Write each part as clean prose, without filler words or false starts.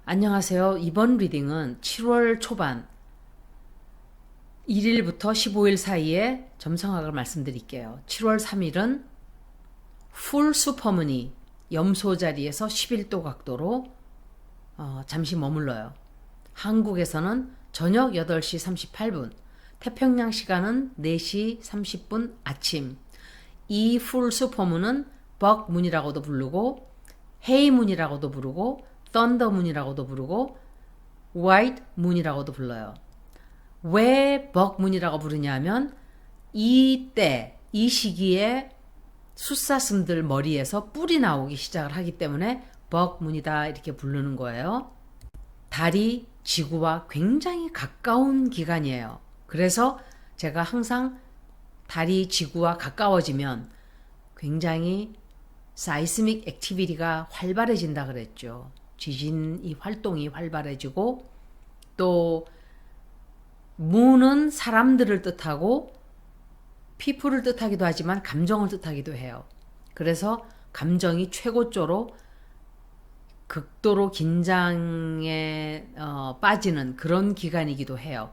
안녕하세요. 이번 리딩은 7월 초반 1일부터 15일 사이에 점성학을 말씀드릴게요. 7월 3일은 풀 슈퍼무니 염소 자리에서 11도 각도로 잠시 머물러요. 한국에서는 저녁 8시 38분, 태평양 시간은 4시 30분 아침. 이 풀 슈퍼문은 벅문이라고도 부르고 헤이문이라고도 부르고 썬더문이라고도 부르고 화이트 문이라고도 불러요. 왜 벅문이라고 부르냐면 이때 이 시기에 숫사슴들 머리에서 뿔이 나오기 시작을 하기 때문에 벅문이다 이렇게 부르는 거예요. 달이 지구와 굉장히 가까운 기간이에요. 그래서 제가 항상 달이 지구와 가까워지면 굉장히 사이스믹 액티비티가 활발해진다 그랬죠. 지진이 활동이 활발해지고 또 문은 사람들을 뜻하고 people을 뜻하기도 하지만 감정을 뜻하기도 해요. 그래서 감정이 최고조로 극도로 긴장에 빠지는 그런 기간이기도 해요.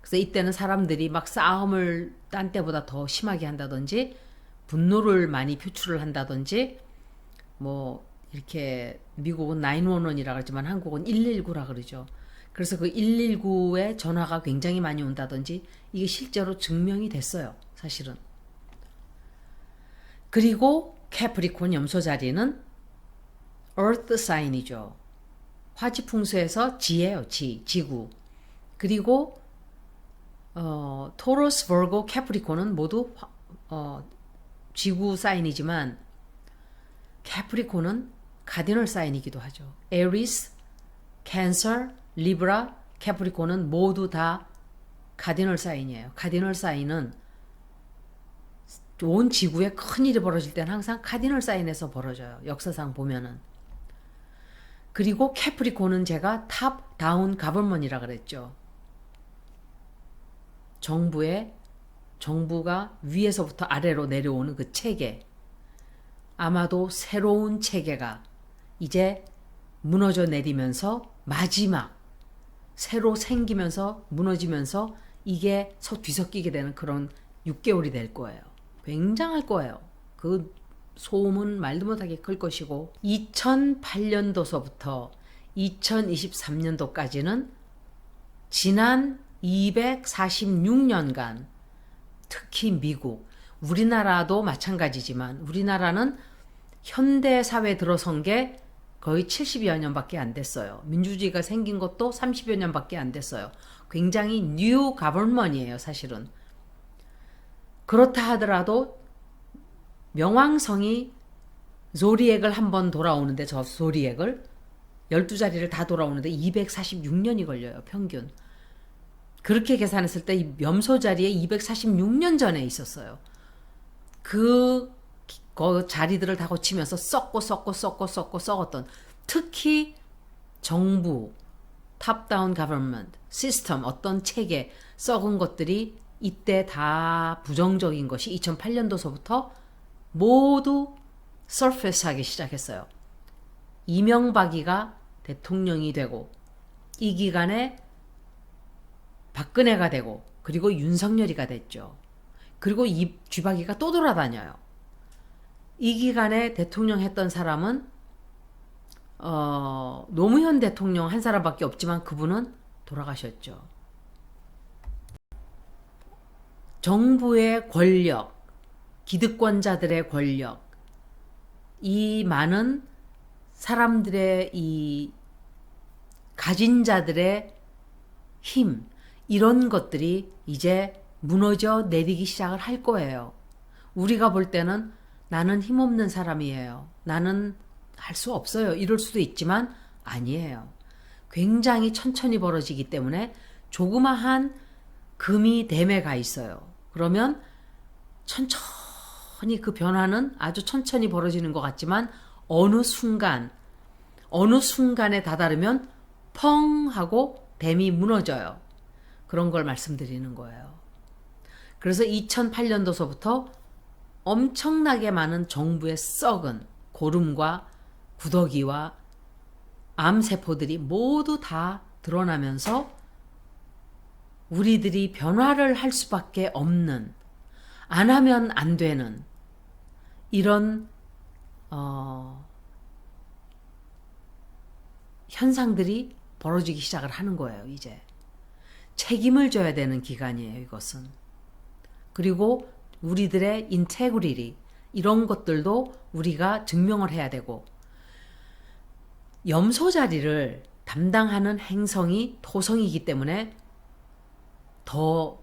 그래서 이때는 사람들이 막 싸움을 딴 때보다 더 심하게 한다든지 분노를 많이 표출을 한다든지 뭐 이렇게 미국은 911이라고 하지만 한국은 119라 그러죠. 그래서 그 119에 전화가 굉장히 많이 온다든지 이게 실제로 증명이 됐어요. 사실은. 그리고 캐프리콘 염소 자리는 earth sign이죠. 화지풍수에서 지예요. 지구. 그리고 토러스, 버고, 캐프리콘은 모두 지구 사인이지만 캐프리콘은 카디널 사인이기도 하죠. 에리스, 캔서, 리브라, 캐프리콘은 모두 다 카디널 사인이에요. 카디널 사인은 온 지구에 큰 일이 벌어질 때는 항상 카디널 사인에서 벌어져요. 역사상 보면은. 그리고 캐프리콘은 제가 탑 다운 가버먼이라 그랬죠. 정부가 위에서부터 아래로 내려오는 그 체계. 아마도 새로운 체계가 이제 무너져 내리면서 마지막 새로 생기면서 무너지면서 이게 뒤섞이게 되는 그런 6개월이 될 거예요. 굉장할 거예요. 그 소음은 말도 못하게 클 것이고 2008년도서부터 2023년도까지는 지난 246년간 특히 미국, 우리나라도 마찬가지지만 우리나라는 현대 사회에 들어선 게 거의 70여 년밖에 안 됐어요. 민주주의가 생긴 것도 30여 년밖에 안 됐어요. 굉장히 뉴 가버먼이에요, 사실은. 그렇다 하더라도 명왕성이 조리액을 한번 돌아오는데 저 조리액을 12자리를 다 돌아오는데 246년이 걸려요, 평균. 그렇게 계산했을 때 이 염소 자리에 246년 전에 있었어요. 그 자리들을 다 거치면서 썩었던 특히 정부, 탑다운 가버먼트, 시스템, 어떤 체계 썩은 것들이 이때 다 부정적인 것이 2008년도서부터 모두 서페스하기 시작했어요. 이명박이가 대통령이 되고 이 기간에 박근혜가 되고 그리고 윤석열이가 됐죠. 그리고 이 쥐박이가 또 돌아다녀요. 이 기간에 대통령 했던 사람은 노무현 대통령 한 사람밖에 없지만 그분은 돌아가셨죠. 정부의 권력, 기득권자들의 권력, 이 많은 사람들의 이 가진 자들의 힘, 이런 것들이 이제 무너져 내리기 시작을 할 거예요. 우리가 볼 때는 나는 힘없는 사람이에요. 나는 할 수 없어요. 이럴 수도 있지만 아니에요. 굉장히 천천히 벌어지기 때문에 조그마한 금이 댐에 가 있어요. 그러면 천천히 그 변화는 아주 천천히 벌어지는 것 같지만 어느 순간에 다다르면 펑 하고 댐이 무너져요. 그런 걸 말씀드리는 거예요. 그래서 2008년도서부터 엄청나게 많은 정부의 썩은 고름과 구더기와 암세포들이 모두 다 드러나면서 우리들이 변화를 할 수밖에 없는, 안 하면 안 되는 이런 현상들이 벌어지기 시작을 하는 거예요. 이제 책임을 져야 되는 기간이에요. 이것은. 그리고 우리들의 인테그리티 이런 것들도 우리가 증명을 해야 되고, 염소 자리를 담당하는 행성이 토성이기 때문에 더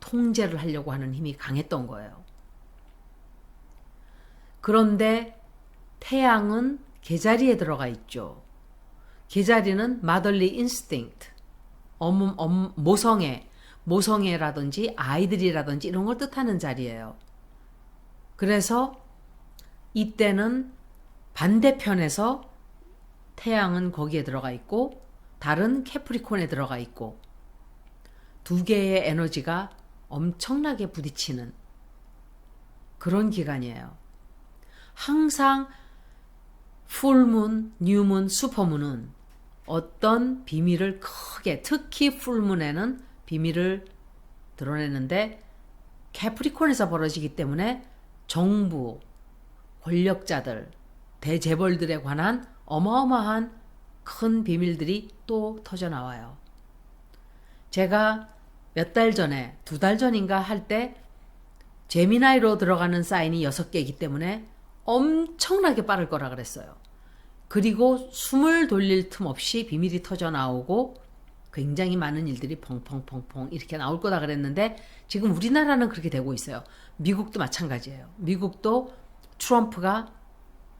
통제를 하려고 하는 힘이 강했던 거예요. 그런데 태양은 개자리에 들어가 있죠. 개자리는 motherly instinct, 모성애라든지 아이들이라든지 이런 걸 뜻하는 자리예요. 그래서 이때는 반대편에서 태양은 거기에 들어가 있고 달은 캐프리콘에 들어가 있고 두 개의 에너지가 엄청나게 부딪히는 그런 기간이에요. 항상 풀문, 뉴문, 슈퍼문은 어떤 비밀을 크게, 특히 풀문에는 비밀을 드러내는데 캐프리콘에서 벌어지기 때문에 정부, 권력자들, 대재벌들에 관한 어마어마한 큰 비밀들이 또 터져나와요. 제가 몇 달 전에, 2달 전인가 할 때 제미나이로 들어가는 사인이 6개이기 때문에 엄청나게 빠를 거라 그랬어요. 그리고 숨을 돌릴 틈 없이 비밀이 터져나오고 굉장히 많은 일들이 펑펑펑펑 이렇게 나올 거다 그랬는데 지금 우리나라는 그렇게 되고 있어요. 미국도 마찬가지예요. 미국도 트럼프가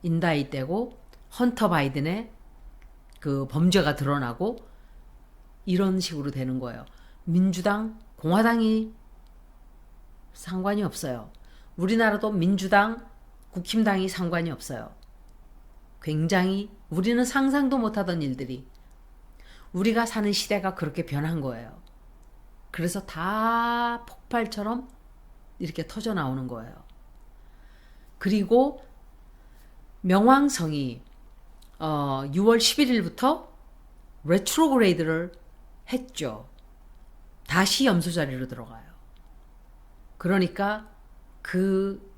인다이되고 헌터 바이든의 그 범죄가 드러나고 이런 식으로 되는 거예요. 민주당, 공화당이 상관이 없어요. 우리나라도 민주당, 국힘당이 상관이 없어요. 굉장히 우리는 상상도 못하던 일들이 우리가 사는 시대가 그렇게 변한 거예요. 그래서 다 폭발처럼 이렇게 터져 나오는 거예요. 그리고 명왕성이 6월 11일부터 레트로그레이드를 했죠. 다시 염소 자리로 들어가요. 그러니까 그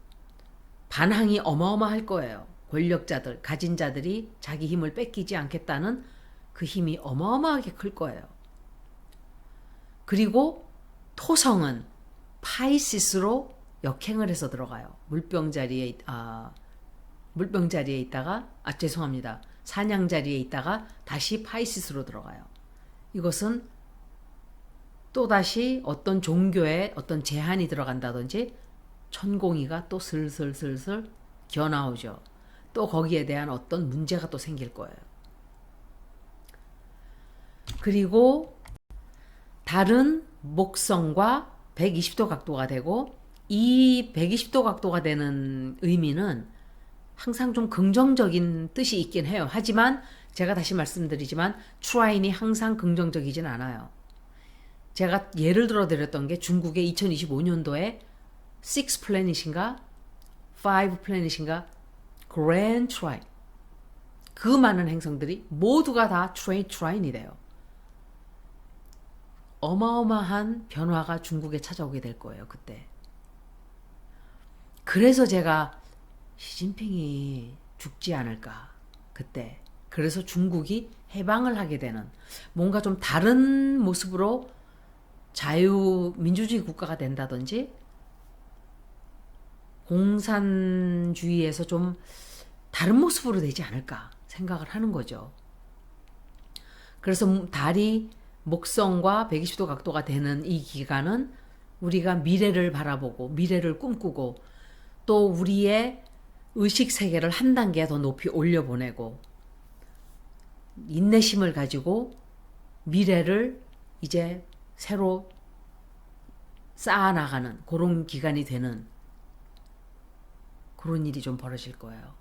반항이 어마어마할 거예요. 권력자들, 가진 자들이 자기 힘을 뺏기지 않겠다는 그 힘이 어마어마하게 클 거예요. 그리고 토성은 파이시스로 역행을 해서 들어가요. 물병 자리에 있다가 죄송합니다. 사냥 자리에 있다가 다시 파이시스로 들어가요. 이것은 또다시 어떤 종교에 어떤 제한이 들어간다든지 천공이가 또 슬슬 기어 나오죠. 또 거기에 대한 어떤 문제가 또 생길 거예요. 그리고 달은 목성과 120도 각도가 되고 이 120도 각도가 되는 의미는 항상 좀 긍정적인 뜻이 있긴 해요. 하지만 제가 다시 말씀드리지만 트라인이 항상 긍정적이진 않아요. 제가 예를 들어 드렸던 게 중국의 2025년도에 6 플래닛인가 5 플래닛인가 그랜드 트라인 그 많은 행성들이 모두가 다 트라인이 돼요. 어마어마한 변화가 중국에 찾아오게 될 거예요. 그때. 그래서 제가 시진핑이 죽지 않을까 그때. 그래서 중국이 해방을 하게 되는 뭔가 좀 다른 모습으로 자유민주주의 국가가 된다든지 공산주의에서 좀 다른 모습으로 되지 않을까 생각을 하는 거죠. 그래서 달이 목성과 120도 각도가 되는 이 기간은 우리가 미래를 바라보고 미래를 꿈꾸고 또 우리의 의식 세계를 한 단계 더 높이 올려보내고 인내심을 가지고 미래를 이제 새로 쌓아나가는 그런 기간이 되는 그런 일이 좀 벌어질 거예요.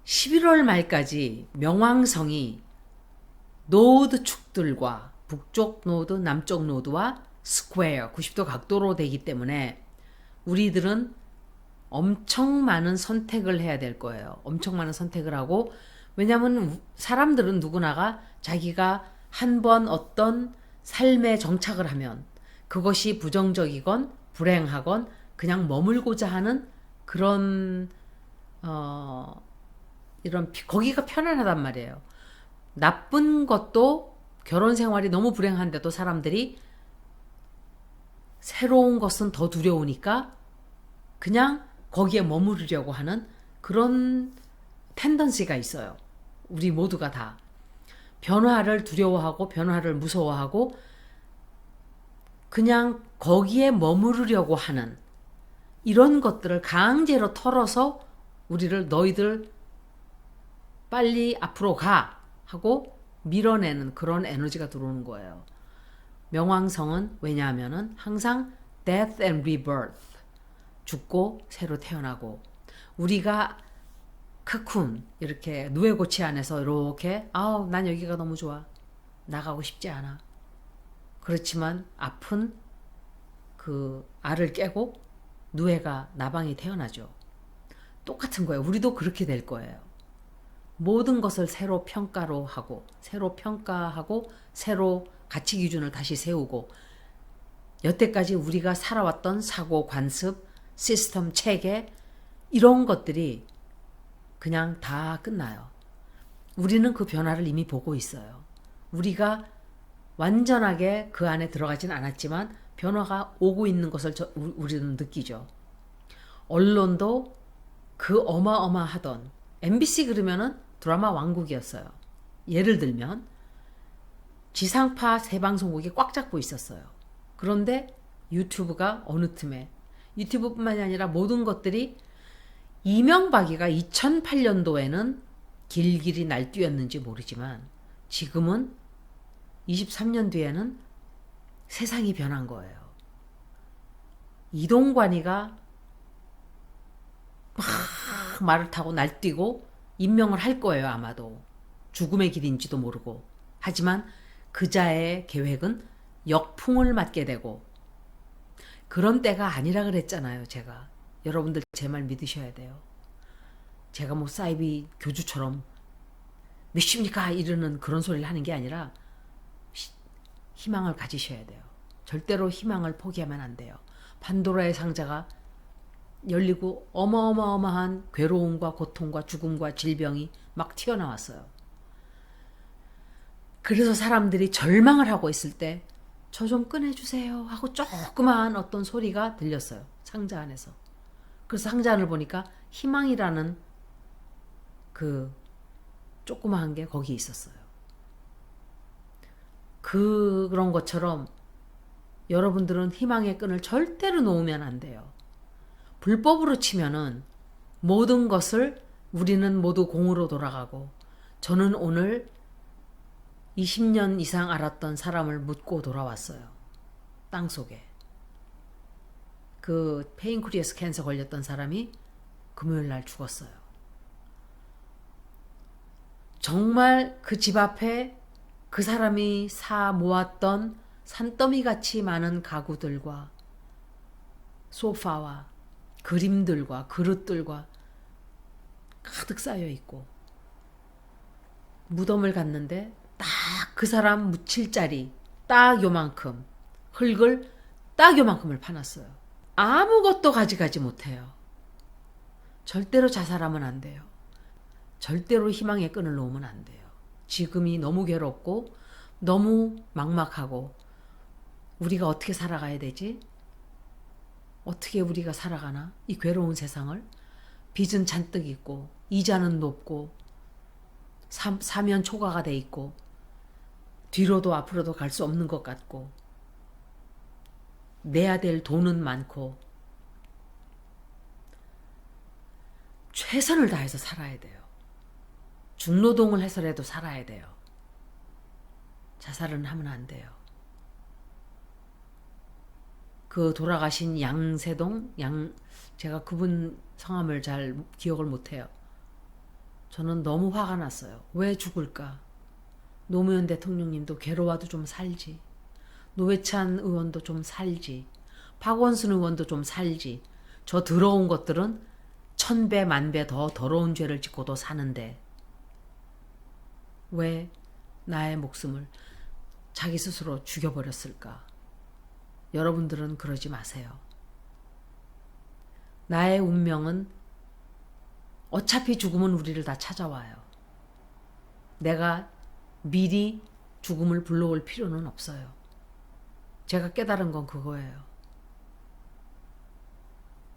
11월 말까지 명왕성이 노드 축들과 북쪽 노드, 남쪽 노드와 스퀘어 90도 각도로 되기 때문에 우리들은 엄청 많은 선택을 해야 될 거예요. 엄청 많은 선택을 하고, 왜냐하면 사람들은 누구나가 자기가 한 번 어떤 삶에 정착을 하면 그것이 부정적이건 불행하건 그냥 머물고자 하는 그런 거기가 편안하단 말이에요. 나쁜 것도 결혼 생활이 너무 불행한데도 사람들이 새로운 것은 더 두려우니까 그냥 거기에 머무르려고 하는 그런 텐던시가 있어요. 우리 모두가 다. 변화를 두려워하고 변화를 무서워하고 그냥 거기에 머무르려고 하는 이런 것들을 강제로 털어서 우리를 너희들 빨리 앞으로 가 하고 밀어내는 그런 에너지가 들어오는 거예요. 명왕성은 왜냐하면은 항상 death and rebirth, 죽고 새로 태어나고, 우리가 크쿤 이렇게 누에고치 안에서 이렇게 아우 난 여기가 너무 좋아, 나가고 싶지 않아. 그렇지만 아픈 그 알을 깨고 누에가 나방이 태어나죠. 똑같은 거예요. 우리도 그렇게 될 거예요. 모든 것을 새로 평가하고 새로 가치 기준을 다시 세우고, 여태까지 우리가 살아왔던 사고, 관습, 시스템, 체계 이런 것들이 그냥 다 끝나요. 우리는 그 변화를 이미 보고 있어요. 우리가 완전하게 그 안에 들어가진 않았지만 변화가 오고 있는 것을 우리는 느끼죠. 언론도 그 어마어마하던 MBC 그러면은 드라마 왕국이었어요. 예를 들면 지상파 세 방송국이 꽉 잡고 있었어요. 그런데 유튜브가 어느 틈에, 유튜브뿐만이 아니라 모든 것들이, 이명박이가 2008년도에는 길길이 날뛰었는지 모르지만 지금은 23년 뒤에는 세상이 변한 거예요. 이동관이가 막 말을 타고 날뛰고 임명을 할 거예요. 아마도 죽음의 길인지도 모르고. 하지만 그자의 계획은 역풍을 맞게 되고, 그런 때가 아니라 그랬잖아요. 제가, 여러분들 제 말 믿으셔야 돼요. 제가 뭐 사이비 교주처럼 믿습니까 이러는 그런 소리를 하는 게 아니라 희망을 가지셔야 돼요. 절대로 희망을 포기하면 안 돼요. 판도라의 상자가 열리고 어마어마한 괴로움과 고통과 죽음과 질병이 막 튀어나왔어요. 그래서 사람들이 절망을 하고 있을 때 저 좀 꺼내주세요 하고 조그마한 어떤 소리가 들렸어요. 상자 안에서. 그래서 상자 안을 보니까 희망이라는 그 조그마한 게 거기 있었어요. 그런 것처럼 여러분들은 희망의 끈을 절대로 놓으면 안 돼요. 불법으로 치면은 모든 것을 우리는 모두 공으로 돌아가고, 저는 오늘 20년 이상 알았던 사람을 묻고 돌아왔어요. 땅속에. 그 페인크리아스 캔서 걸렸던 사람이 금요일 날 죽었어요. 정말 그 집 앞에 그 사람이 사 모았던 산더미 같이 많은 가구들과 소파와 그림들과 그릇들과 가득 쌓여 있고, 무덤을 갔는데 딱 그 사람 묻힐 자리 딱 요만큼, 흙을 딱 요만큼을 파놨어요. 아무것도 가져가지 못해요. 절대로 자살하면 안 돼요. 절대로 희망의 끈을 놓으면 안 돼요. 지금이 너무 괴롭고 너무 막막하고, 우리가 어떻게 살아가야 되지? 어떻게 우리가 살아가나? 이 괴로운 세상을. 빚은 잔뜩 있고 이자는 높고 사면 초과가 돼 있고 뒤로도 앞으로도 갈 수 없는 것 같고, 내야 될 돈은 많고, 최선을 다해서 살아야 돼요. 중노동을 해서라도 살아야 돼요. 자살은 하면 안 돼요. 그 돌아가신 양세동, 제가 그분 성함을 잘 기억을 못해요. 저는 너무 화가 났어요. 왜 죽을까? 노무현 대통령님도 괴로워도 좀 살지. 노회찬 의원도 좀 살지. 박원순 의원도 좀 살지. 저 더러운 것들은 1000배, 10,000배 더 더러운 죄를 짓고도 사는데 왜 나의 목숨을 자기 스스로 죽여버렸을까? 여러분들은 그러지 마세요. 나의 운명은 어차피 죽음은 우리를 다 찾아와요. 내가 미리 죽음을 불러올 필요는 없어요. 제가 깨달은 건 그거예요.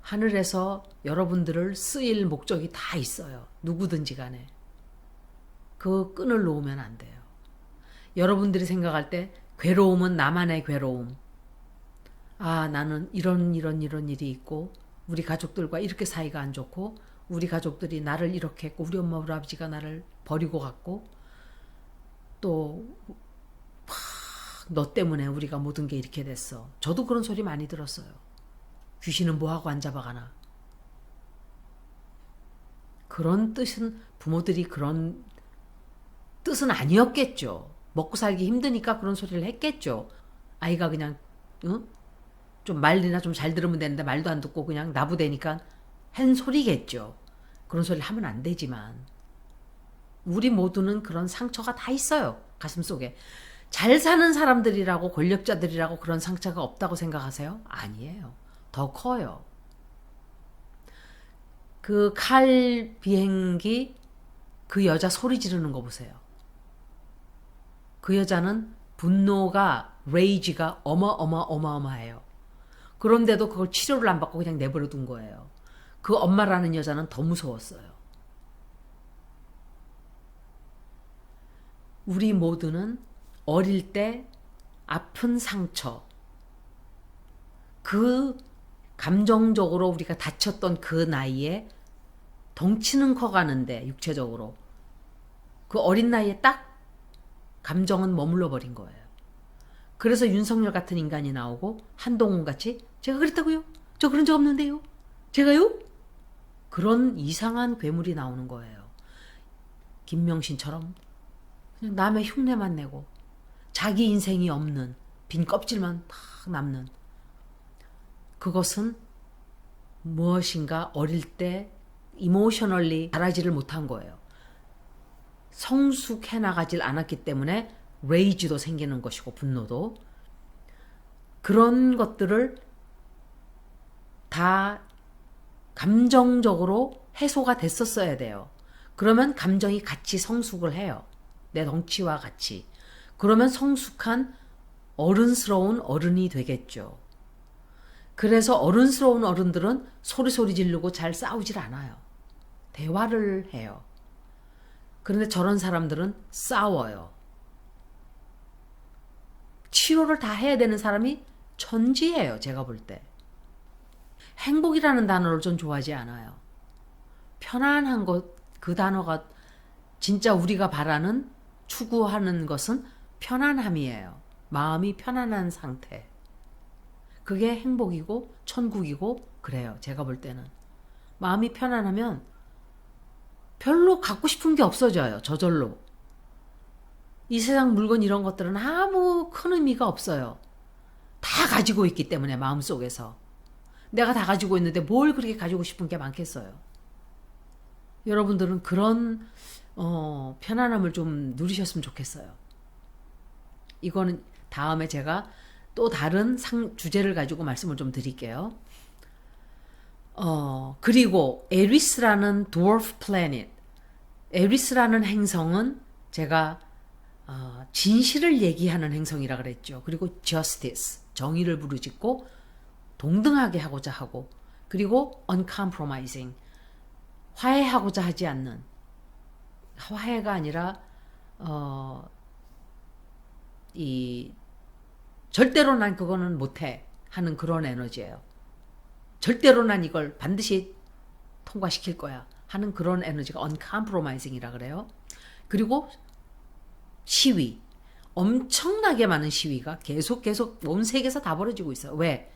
하늘에서 여러분들을 쓰일 목적이 다 있어요. 누구든지 간에. 그 끈을 놓으면 안 돼요. 여러분들이 생각할 때 괴로움은 나만의 괴로움. 아, 나는 이런 일이 있고 우리 가족들과 이렇게 사이가 안 좋고 우리 가족들이 나를 이렇게 했고 우리 엄마 우리 아버지가 나를 버리고 갔고 또 너 때문에 우리가 모든 게 이렇게 됐어. 저도 그런 소리 많이 들었어요. 귀신은 뭐하고 안 잡아가나. 그런 뜻은 부모들이 그런 뜻은 아니었겠죠. 먹고 살기 힘드니까 그런 소리를 했겠죠. 아이가 그냥 좀 말이나 좀 잘 들으면 되는데 말도 안 듣고 그냥 나부대니까 한 소리겠죠. 그런 소리를 하면 안 되지만 우리 모두는 그런 상처가 다 있어요. 가슴속에. 잘 사는 사람들이라고 권력자들이라고 그런 상처가 없다고 생각하세요? 아니에요. 더 커요. 그 칼 비행기 그 여자 소리 지르는 거 보세요. 그 여자는 분노가 레이지가 어마어마해요. 그런데도 그걸 치료를 안 받고 그냥 내버려 둔 거예요. 그 엄마라는 여자는 더 무서웠어요. 우리 모두는 어릴 때 아픈 상처, 그 감정적으로 우리가 다쳤던 그 나이에 덩치는 커가는데 육체적으로 그 어린 나이에 딱 감정은 머물러 버린 거예요. 그래서 윤석열 같은 인간이 나오고 한동훈 같이 제가 그랬다고요? 저 그런 적 없는데요? 제가요? 그런 이상한 괴물이 나오는 거예요. 김명신처럼 그냥 남의 흉내만 내고 자기 인생이 없는 빈 껍질만 탁 남는 그것은 무엇인가 어릴 때 이모셔널리 자라지를 못한 거예요. 성숙해 나가질 않았기 때문에 레이지도 생기는 것이고 분노도 그런 것들을 다 감정적으로 해소가 됐었어야 돼요. 그러면 감정이 같이 성숙을 해요. 내 덩치와 같이. 그러면 성숙한 어른스러운 어른이 되겠죠. 그래서 어른스러운 어른들은 소리 지르고 잘 싸우질 않아요. 대화를 해요. 그런데 저런 사람들은 싸워요. 치료를 다 해야 되는 사람이 천지예요. 제가 볼 때. 행복이라는 단어를 좀 좋아하지 않아요. 편안한 것, 그 단어가 진짜 우리가 바라는 추구하는 것은 편안함이에요. 마음이 편안한 상태. 그게 행복이고 천국이고 그래요. 제가 볼 때는. 마음이 편안하면 별로 갖고 싶은 게 없어져요. 저절로. 이 세상 물건 이런 것들은 아무 큰 의미가 없어요. 다 가지고 있기 때문에 마음속에서. 내가 다 가지고 있는데 뭘 그렇게 가지고 싶은 게 많겠어요. 여러분들은 그런 편안함을 좀 누리셨으면 좋겠어요. 이거는 다음에 제가 또 다른 주제를 가지고 말씀을 좀 드릴게요. 그리고 에리스라는 dwarf planet, 에리스라는 행성은 제가 진실을 얘기하는 행성이라 그랬죠. 그리고 justice, 정의를 부르짖고 동등하게 하고자 하고, 그리고 uncompromising, 화해하고자 하지 않는, 화해가 아니라 절대로 난 그거는 못해 하는 그런 에너지예요. 절대로 난 이걸 반드시 통과시킬 거야 하는 그런 에너지가 uncompromising이라 그래요. 그리고 시위, 엄청나게 많은 시위가 계속 온 세계에서 다 벌어지고 있어요. 왜?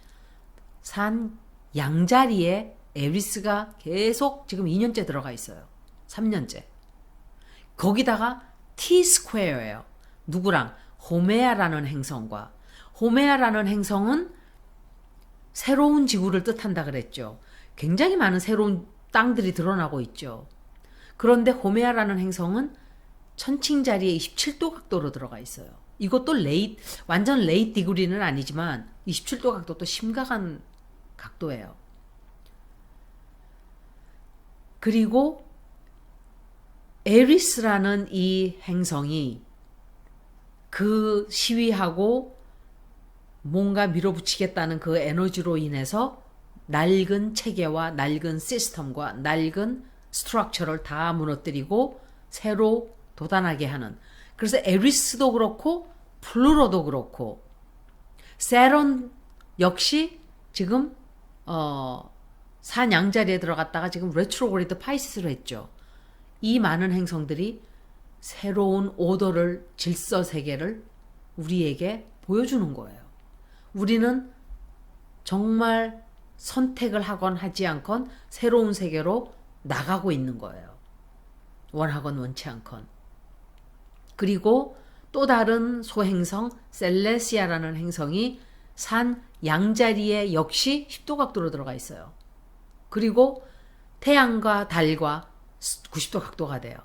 산 양자리에 에리스가 계속 지금 2년째 들어가 있어요. 3년째. 거기다가 T-스퀘어예요. 누구랑? 호메아라는 행성과. 호메아라는 행성은 새로운 지구를 뜻한다 그랬죠. 굉장히 많은 새로운 땅들이 드러나고 있죠. 그런데 호메아라는 행성은 천칭자리에 27도 각도로 들어가 있어요. 이것도 완전 레이트 디그리는 아니지만 27도 각도도 심각한 각도예요. 그리고 에리스라는 이 행성이 그 시위하고 뭔가 밀어붙이겠다는 그 에너지로 인해서 낡은 체계와 낡은 시스템과 낡은 스트럭처를 다 무너뜨리고 새로 돋아나게 하는, 그래서 에리스도 그렇고 플루토도 그렇고 세론 역시 지금 산양자리에 들어갔다가 지금 레트로그레이드 파이시스로 했죠. 이 많은 행성들이 새로운 오더를, 질서 세계를 우리에게 보여주는 거예요. 우리는 정말 선택을 하건 하지 않건 새로운 세계로 나가고 있는 거예요. 원하건 원치 않건. 그리고 또 다른 소행성 셀레시아라는 행성이 산 양자리에 역시 10도 각도로 들어가 있어요. 그리고 태양과 달과 90도 각도가 돼요.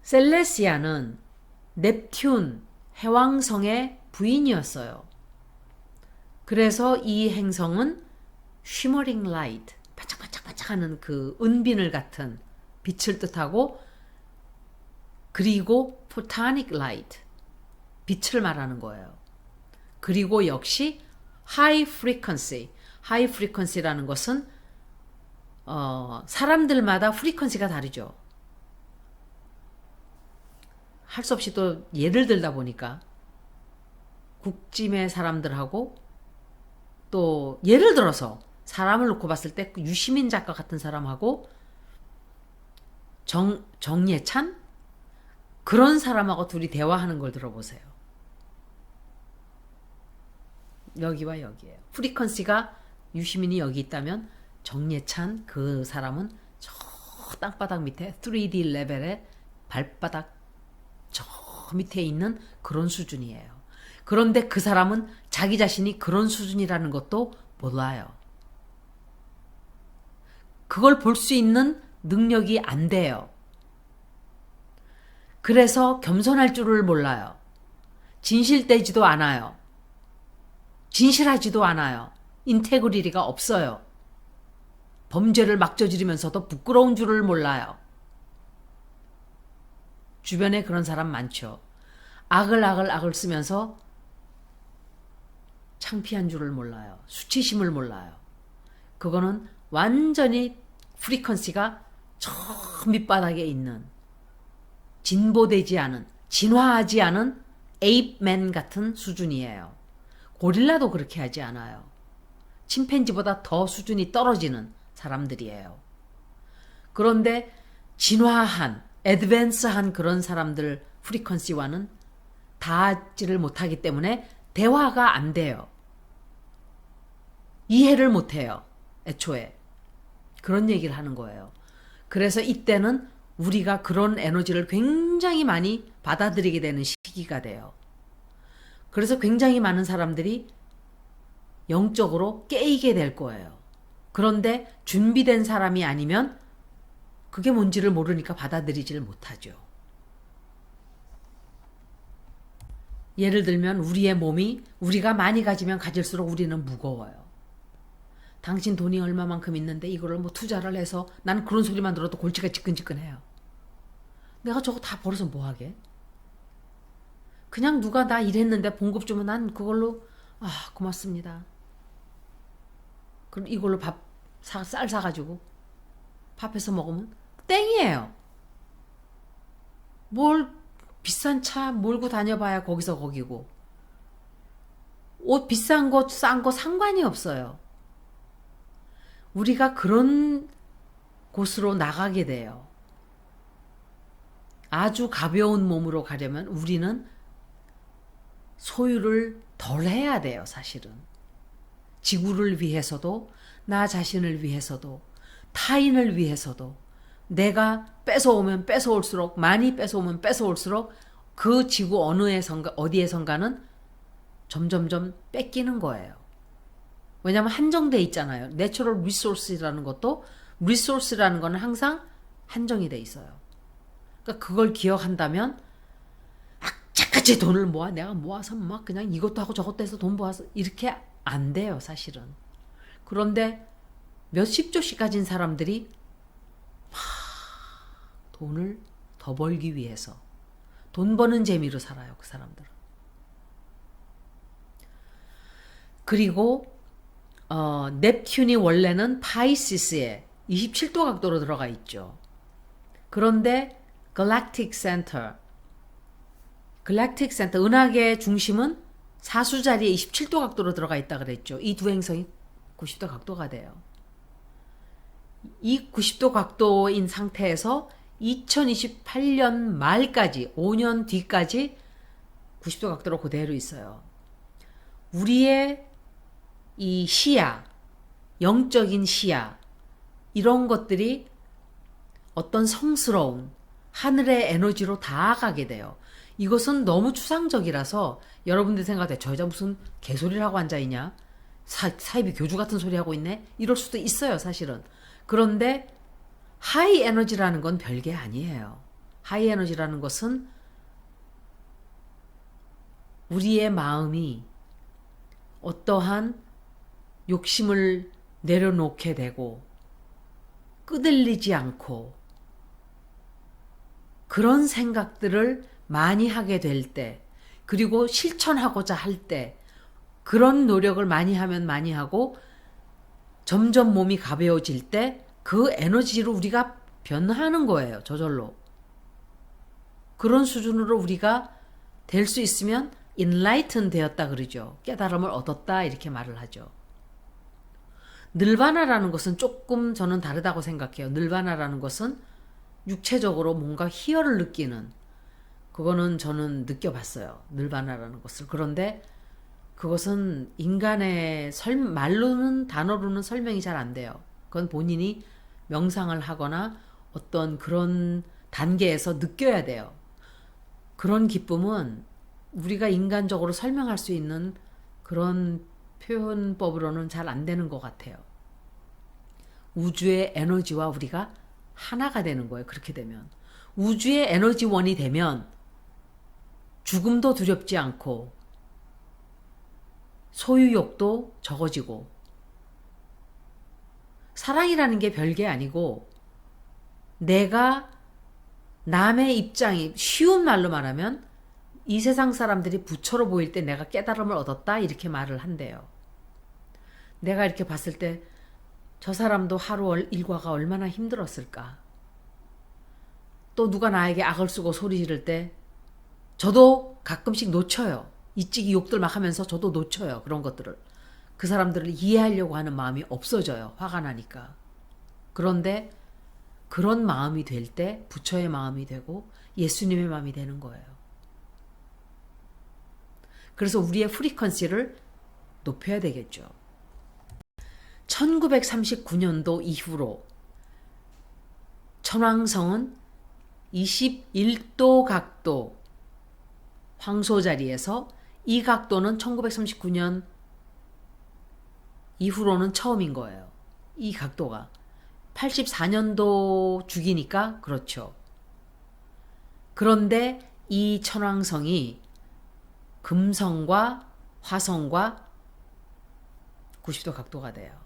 셀레시아는 넵튠 해왕성의 부인이었어요. 그래서 이 행성은 shimmering light, 반짝반짝반짝하는 그 은비늘 같은 빛을 뜻하고, 그리고 photonic light, 빛을 말하는 거예요. 그리고 역시 high frequency라는 것은 사람들마다 프리퀀시가 다르죠. 할 수 없이 또 예를 들다 보니까 국짐의 사람들하고 또 예를 들어서 사람을 놓고 봤을 때 유시민 작가 같은 사람하고 정예찬 그런 사람하고 둘이 대화하는 걸 들어보세요. 여기와 여기예요. 프리퀀시가 유시민이 여기 있다면 정예찬 그 사람은 저 땅바닥 밑에 3D 레벨의 발바닥 저 밑에 있는 그런 수준이에요. 그런데 그 사람은 자기 자신이 그런 수준이라는 것도 몰라요. 그걸 볼 수 있는 능력이 안 돼요. 그래서 겸손할 줄을 몰라요. 진실되지도 않아요. 진실하지도 않아요. 인테그리티가 없어요. 범죄를 막 저지르면서도 부끄러운 줄을 몰라요. 주변에 그런 사람 많죠. 악을 쓰면서 창피한 줄을 몰라요. 수치심을 몰라요. 그거는 완전히 프리퀀시가 저 밑바닥에 있는, 진보되지 않은, 진화하지 않은 에이프맨 같은 수준이에요. 고릴라도 그렇게 하지 않아요. 침팬지보다 더 수준이 떨어지는 사람들이에요. 그런데 진화한, 애드밴스한 그런 사람들 프리퀀시와는 닿지를 못하기 때문에 대화가 안 돼요. 이해를 못해요. 애초에. 그런 얘기를 하는 거예요. 그래서 이때는 우리가 그런 에너지를 굉장히 많이 받아들이게 되는 시기가 돼요. 그래서 굉장히 많은 사람들이 영적으로 깨이게 될 거예요. 그런데 준비된 사람이 아니면 그게 뭔지를 모르니까 받아들이지를 못하죠. 예를 들면 우리의 몸이 우리가 많이 가지면 가질수록 우리는 무거워요. 당신 돈이 얼마만큼 있는데 이거를 뭐 투자를 해서, 난 그런 소리만 들어도 골치가 지끈지끈해요. 내가 저거 다 벌어서 뭐 하게? 그냥 누가 나 일했는데 봉급 주면 난 그걸로 고맙습니다. 그럼 이걸로 쌀 사가지고 밥해서 먹으면 땡이에요. 뭘 비싼 차 몰고 다녀봐야 거기서 거기고, 옷 비싼 거 싼 거 상관이 없어요. 우리가 그런 곳으로 나가게 돼요. 아주 가벼운 몸으로 가려면 우리는 소유를 덜 해야 돼요, 사실은. 지구를 위해서도, 나 자신을 위해서도, 타인을 위해서도. 내가 뺏어오면 뺏어올수록, 많이 뺏어오면 뺏어올수록 그 지구 어디에선가는 점점점 뺏기는 거예요. 왜냐하면 한정돼 있잖아요. 내추럴 리소스라는 것도 리소스라는 거는 항상 한정이 돼 있어요. 그러니까 그걸 기억한다면 악착같이 돈을 모아 내가 모아서 막 그냥 이것도 하고 저것도 해서 돈 모아서 이렇게 안 돼요, 사실은. 그런데 몇십 조씩 가진 사람들이 돈을 더 벌기 위해서 돈 버는 재미로 살아요, 그 사람들은. 그리고 넵튠이 원래는 파이시스에 27도 각도로 들어가 있죠. 그런데 갈랙틱 센터, 은하계의 중심은 사수 자리에 27도 각도로 들어가 있다 그랬죠. 이 두 행성이 90도 각도가 돼요. 이 90도 각도인 상태에서 2028년 말까지 5년 뒤까지 90도 각도로 그대로 있어요. 우리의 이 시야, 영적인 시야, 이런 것들이 어떤 성스러운 하늘의 에너지로 다 가게 돼요. 이것은 너무 추상적이라서 여러분들 생각해, 저 여자 무슨 개소리를 하고 앉아있냐? 사이비 교주 같은 소리 하고 있네? 이럴 수도 있어요, 사실은. 그런데 하이 에너지라는 건 별게 아니에요. 하이 에너지라는 것은 우리의 마음이 어떠한 욕심을 내려놓게 되고 끄들리지 않고 그런 생각들을 많이 하게 될 때, 그리고 실천하고자 할 때, 그런 노력을 많이 하면 많이 하고 점점 몸이 가벼워질 때 그 에너지로 우리가 변하는 거예요, 저절로. 그런 수준으로 우리가 될 수 있으면 enlighten 되었다 그러죠. 깨달음을 얻었다 이렇게 말을 하죠. 늘바나라는 것은 조금 저는 다르다고 생각해요. 늘바나라는 것은 육체적으로 뭔가 희열을 느끼는, 그거는 저는 느껴봤어요. 늘바나라는 것을. 그런데 그것은 인간의 말로는, 단어로는 설명이 잘 안 돼요. 그건 본인이 명상을 하거나 어떤 그런 단계에서 느껴야 돼요. 그런 기쁨은 우리가 인간적으로 설명할 수 있는 그런 표현법으로는 잘 안 되는 것 같아요. 우주의 에너지와 우리가 하나가 되는 거예요. 그렇게 되면. 우주의 에너지원이 되면 죽음도 두렵지 않고 소유욕도 적어지고, 사랑이라는 게 별게 아니고 내가 남의 입장이, 쉬운 말로 말하면 이 세상 사람들이 부처로 보일 때 내가 깨달음을 얻었다 이렇게 말을 한대요. 내가 이렇게 봤을 때 저 사람도 하루 일과가 얼마나 힘들었을까. 또 누가 나에게 악을 쓰고 소리 지를 때 저도 가끔씩 놓쳐요. 이찌기 욕들 막 하면서 저도 놓쳐요. 그런 것들을. 그 사람들을 이해하려고 하는 마음이 없어져요. 화가 나니까. 그런데 그런 마음이 될 때 부처의 마음이 되고 예수님의 마음이 되는 거예요. 그래서 우리의 프리퀀시를 높여야 되겠죠. 1939년도 이후로 천왕성은 21도 각도 황소 자리에서, 이 각도는 1939년 이후로는 처음인 거예요. 이 각도가 84년도 주기니까 그렇죠. 그런데 이 천왕성이 금성과 화성과 90도 각도가 돼요.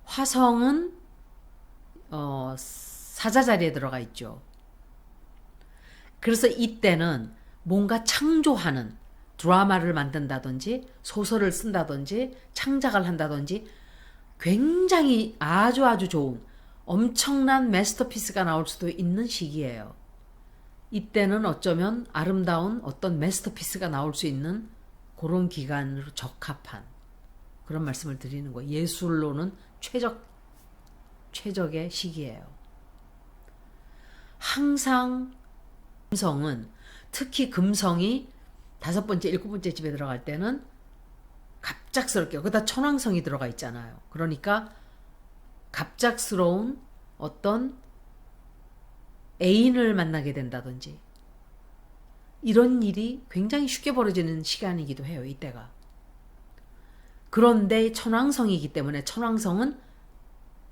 화성은 사자 자리에 들어가 있죠. 그래서 이때는 뭔가 창조하는, 드라마를 만든다든지 소설을 쓴다든지 창작을 한다든지 굉장히 아주 좋은 엄청난 마스터피스가 나올 수도 있는 시기예요. 이때는 어쩌면 아름다운 어떤 마스터피스가 나올 수 있는 그런 기간으로 적합한 그런 말씀을 드리는 거예요. 예술로는 최적의 시기예요. 항상 금성은, 특히 금성이 5번째, 7번째 집에 들어갈 때는 갑작스럽게, 거기다 천왕성이 들어가 있잖아요. 그러니까 갑작스러운 어떤 애인을 만나게 된다든지 이런 일이 굉장히 쉽게 벌어지는 시간이기도 해요. 이때가. 그런데 천왕성이기 때문에 천왕성은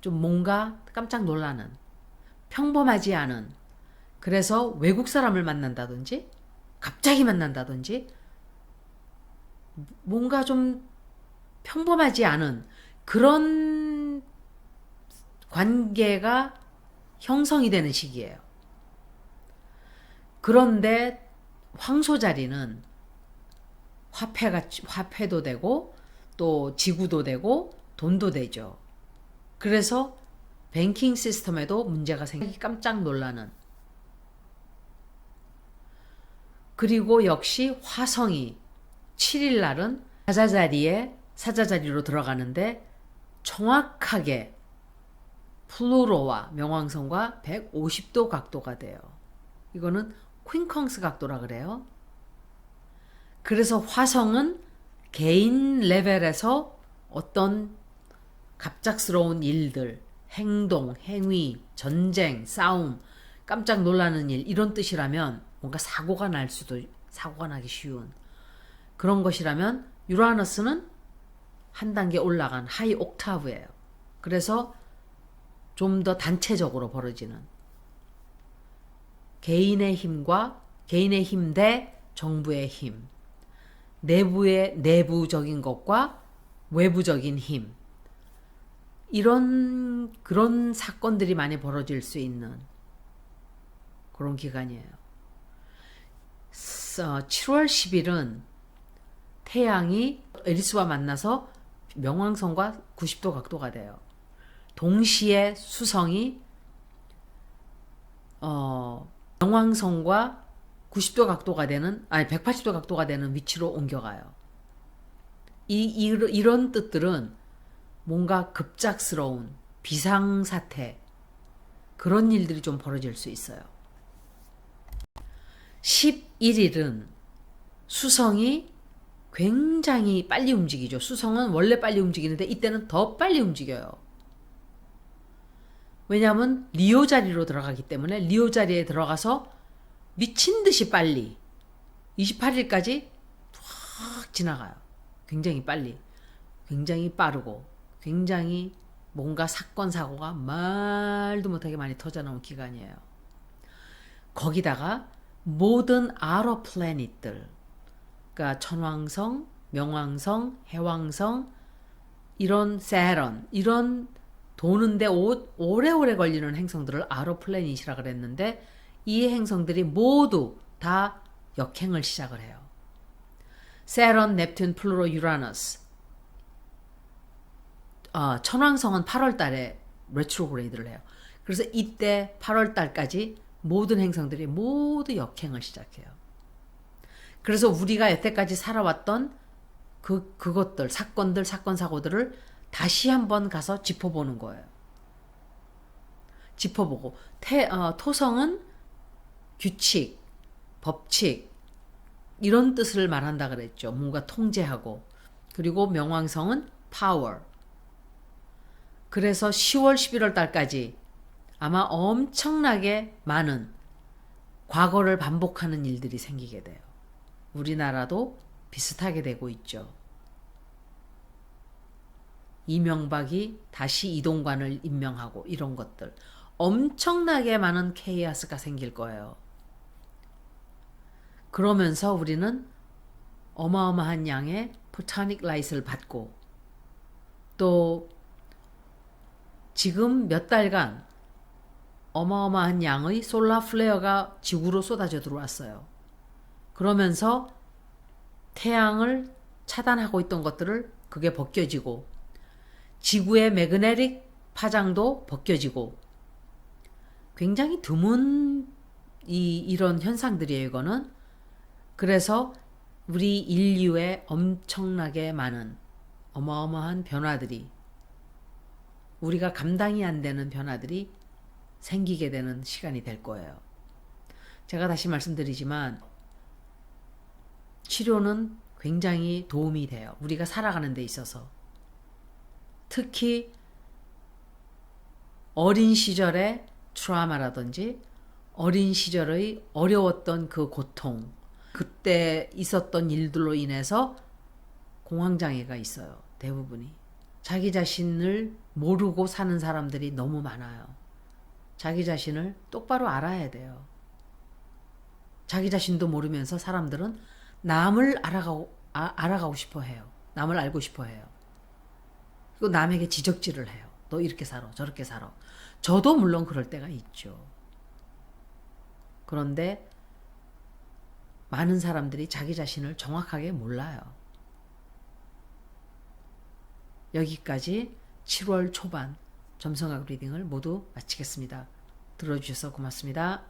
좀 뭔가 깜짝 놀라는, 평범하지 않은, 그래서 외국 사람을 만난다든지 갑자기 만난다든지 뭔가 좀 평범하지 않은 그런 관계가 형성이 되는 시기예요. 그런데 황소 자리는 화폐도 되고 또 지구도 되고 돈도 되죠. 그래서 뱅킹 시스템에도 문제가 생기기 깜짝 놀라는. 그리고 역시 화성이 7일 날은 사자자리로 들어가는데 정확하게 플루토와 명왕성과 150도 각도가 돼요. 이거는 퀸컹스 각도라 그래요. 그래서 화성은 개인 레벨에서 어떤 갑작스러운 일들, 행동, 행위, 전쟁, 싸움, 깜짝 놀라는 일 이런 뜻이라면 뭔가 사고가 나기 쉬운 그런 것이라면 유라너스는 한 단계 올라간 하이 옥타브예요. 그래서 좀 더 단체적으로 벌어지는 개인의 힘 대 정부의 힘, 내부적인 것과 외부적인 힘, 그런 사건들이 많이 벌어질 수 있는 그런 기간이에요. 7월 10일은 태양이 에리스와 만나서 명왕성과 90도 각도가 돼요. 동시에 수성이 명왕성과 90도 각도가 되는 180도 각도가 되는 위치로 옮겨가요. 이런 뜻들은 뭔가 급작스러운 비상사태 그런 일들이 좀 벌어질 수 있어요. 11일은 수성이 굉장히 빨리 움직이죠. 수성은 원래 빨리 움직이는데 이때는 더 빨리 움직여요. 왜냐하면 리오 자리로 들어가기 때문에 리오 자리에 들어가서 미친 듯이 빨리 28일까지 확 지나가요. 굉장히 빨리, 굉장히 빠르고 굉장히 뭔가 사건 사고가 말도 못하게 많이 터져나온 기간이에요. 거기다가 모든 아러 플래닛들, 그러니까 천왕성, 명왕성, 해왕성, 이런 세런, 이런 도는데 오래오래 걸리는 행성들을 아러 플래닛이라 그랬는데 이 행성들이 모두 다 역행을 시작을 해요. 세런, 넵튠, 플루토, 유라너스. 천왕성은 8월 달에 레트로그레이드를 해요. 그래서 이때 8월 달까지 모든 행성들이 모두 역행을 시작해요. 그래서 우리가 여태까지 살아왔던 그것들, 사건들, 사건, 사고들을 다시 한번 가서 짚어보는 거예요. 짚어보고 토성은 규칙, 법칙 이런 뜻을 말한다 그랬죠. 뭔가 통제하고. 그리고 명왕성은 파워. 그래서 10월, 11월 달까지 아마 엄청나게 많은 과거를 반복하는 일들이 생기게 돼요. 우리나라도 비슷하게 되고 있죠. 이명박이 다시 이동관을 임명하고 이런 것들. 엄청나게 많은 케이아스가 생길 거예요. 그러면서 우리는 어마어마한 양의 포타닉 라이트를 받고 또 지금 몇 달간 어마어마한 양의 솔라 플레어가 지구로 쏟아져 들어왔어요. 그러면서 태양을 차단하고 있던 것들을 그게 벗겨지고 지구의 매그네틱 파장도 벗겨지고 굉장히 드문 이런 현상들이에요. 이거는. 그래서 우리 인류의 엄청나게 많은 어마어마한 변화들이 우리가 감당이 안 되는 변화들이 생기게 되는 시간이 될 거예요. 제가 다시 말씀드리지만 치료는 굉장히 도움이 돼요. 우리가 살아가는 데 있어서. 특히 어린 시절의 트라우마라든지 어린 시절의 어려웠던 그 고통, 그때 있었던 일들로 인해서 공황장애가 있어요. 대부분이. 자기 자신을 모르고 사는 사람들이 너무 많아요. 자기 자신을 똑바로 알아야 돼요. 자기 자신도 모르면서 사람들은 남을 알아가고 싶어 해요. 남을 알고 싶어 해요. 그리고 남에게 지적질을 해요. 너 이렇게 살아, 저렇게 살아. 저도 물론 그럴 때가 있죠. 그런데 많은 사람들이 자기 자신을 정확하게 몰라요. 여기까지 7월 초반 점성학 리딩을 모두 마치겠습니다. 들어주셔서 고맙습니다.